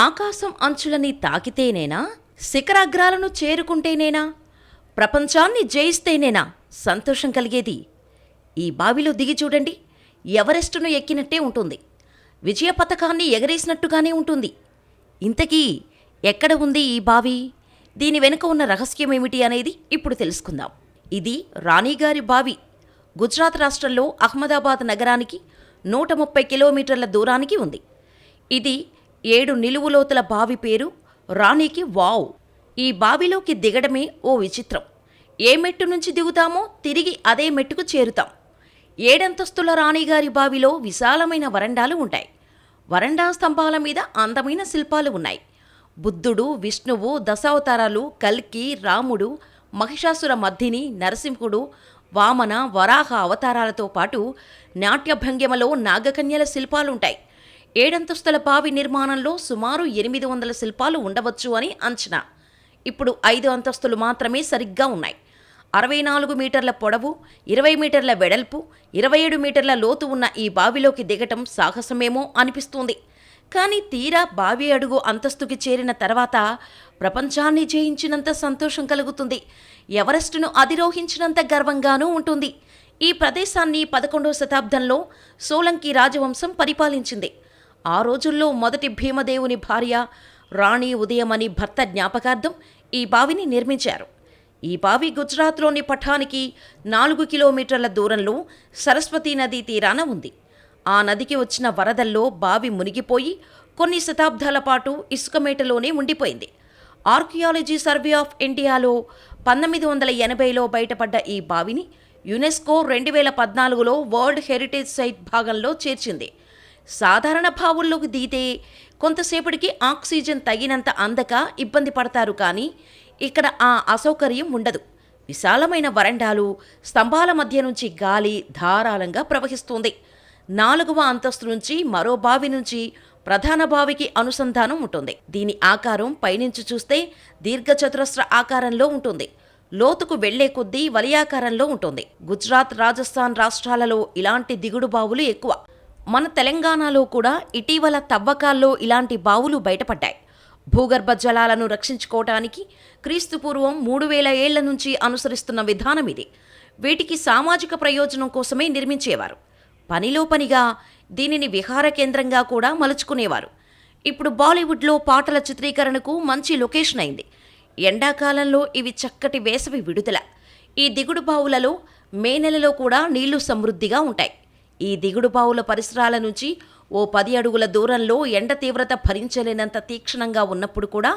ఆకాశం అంచులని తాకితేనేనా, శిఖరాగ్రాలను చేరుకుంటేనేనా, ప్రపంచాన్ని జయిస్తేనేనా సంతోషం కలిగేది? ఈ బావిలో దిగి చూడండి, ఎవరెస్టును ఎక్కినట్టే ఉంటుంది. విజయ పతకాన్ని ఎగరేసినట్టుగానే ఉంటుంది. ఇంతకీ ఎక్కడ ఉంది ఈ బావి? దీని వెనుక ఉన్న రహస్యమేమిటి అనేది ఇప్పుడు తెలుసుకుందాం. ఇది రాణిగారి బావి. గుజరాత్ రాష్ట్రంలో అహ్మదాబాద్ నగరానికి 130 కిలోమీటర్ల దూరానికి ఉంది. ఇది 7 నిలువులోతుల బావి. పేరు రాణికి వావ్. ఈ బావిలోకి దిగడమే ఓ విచిత్రం. ఏ మెట్టు నుంచి దిగుతామో తిరిగి అదే మెట్టుకు చేరుతాం. 7 అంతస్తుల రాణిగారి బావిలో విశాలమైన వరండాలు ఉంటాయి. వరండా స్తంభాల మీద అందమైన శిల్పాలు ఉన్నాయి. బుద్ధుడు, విష్ణువు, దశావతారాలు, కల్కి, రాముడు, మహిషాసుర మర్దిని, నరసింహుడు, వామన, వరాహ అవతారాలతో పాటు నాట్యభంగిమలో నాగకన్యల శిల్పాలుంటాయి. 7 అంతస్తుల బావి నిర్మాణంలో సుమారు 800 శిల్పాలు ఉండవచ్చు అని అంచనా. ఇప్పుడు 5 అంతస్తులు మాత్రమే సరిగ్గా ఉన్నాయి. 64 మీటర్ల పొడవు, 20 మీటర్ల వెడల్పు, 27 మీటర్ల లోతు ఉన్న ఈ బావిలోకి దిగటం సాహసమేమో అనిపిస్తుంది. కానీ తీరా బావి అడుగు అంతస్తుకి చేరిన తర్వాత ప్రపంచాన్ని జయించినంత సంతోషం కలుగుతుంది. ఎవరెస్టును అధిరోహించినంత గర్వంగానూ ఉంటుంది. ఈ ప్రదేశాన్ని 11వ శతాబ్దంలో సోలంకి రాజవంశం పరిపాలించింది. ఆ రోజుల్లో మొదటి భీమదేవుని భార్య రాణి ఉదయమని భర్త జ్ఞాపకార్థం ఈ బావిని నిర్మించారు. ఈ బావి గుజరాత్లోని పఠానికి 4 కిలోమీటర్ల దూరంలో సరస్వతీ నదీ తీరాన ఉంది. ఆ నదికి వచ్చిన వరదల్లో బావి మునిగిపోయి కొన్ని శతాబ్దాల పాటు ఇసుకమేటలోనే ఉండిపోయింది. ఆర్కియాలజీ సర్వే ఆఫ్ ఇండియాలో 1980లో బయటపడ్డ ఈ బావిని యునెస్కో 2014లో వరల్డ్ హెరిటేజ్ సైట్ భాగంలో చేర్చింది. సాధారణ బావుల్లోకి దిగితే కొంతసేపటికి ఆక్సిజన్ తగినంత అందక ఇబ్బంది పడతారు. కానీ ఇక్కడ ఆ అసౌకర్యం ఉండదు. విశాలమైన వరండాలు, స్తంభాల మధ్య నుంచి గాలి ధారాళంగా ప్రవహిస్తుంది. 4వ అంతస్తు నుంచి మరో బావి నుంచి ప్రధాన బావికి అనుసంధానం ఉంటుంది. దీని ఆకారం పైనుంచి చూస్తే దీర్ఘచతురస్ర ఆకారంలో ఉంటుంది. లోతుకు వెళ్లే కొద్దీ వలయాకారంలో ఉంటుంది. గుజరాత్, రాజస్థాన్ రాష్ట్రాలలో ఇలాంటి దిగుడు బావులు ఎక్కువ. మన తెలంగాణలో కూడా ఇటీవల తవ్వకాల్లో ఇలాంటి బావులు బయటపడ్డాయి. భూగర్భ జలాలను రక్షించుకోవటానికి క్రీస్తుపూర్వం 3000 ఏళ్ల నుంచి అనుసరిస్తున్న విధానం ఇది. వీటికి సామాజిక ప్రయోజనం కోసమే నిర్మించేవారు. పనిలో పనిగా దీనిని విహార కేంద్రంగా కూడా మలుచుకునేవారు. ఇప్పుడు బాలీవుడ్లో పాటల చిత్రీకరణకు మంచి లొకేషన్ అయింది. ఎండాకాలంలో ఇవి చక్కటి వేసవి విడుదల. ఈ దిగుడు బావులలో మే నెలలో కూడా నీళ్లు సమృద్ధిగా ఉంటాయి. ఈ దిగుడు బావుల పరిసరాల నుంచి ఓ 10 అడుగుల దూరంలో ఎండ తీవ్రత భరించలేనంత తీక్షణంగా ఉన్నప్పుడు కూడా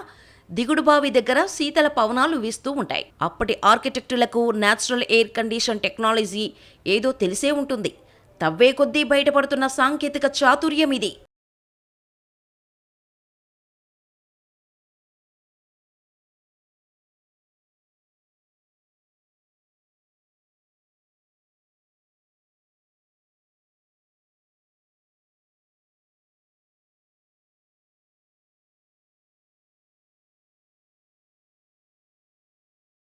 దిగుడు బావి దగ్గర శీతల పవనాలు వీస్తూ ఉంటాయి. అప్పటి ఆర్కిటెక్టులకు న్యాచురల్ ఎయిర్ కండిషన్ టెక్నాలజీ ఏదో తెలిసే ఉంటుంది. తవ్వే కొద్దీ బయటపడుతున్న సాంకేతిక చాతుర్యం ఇది.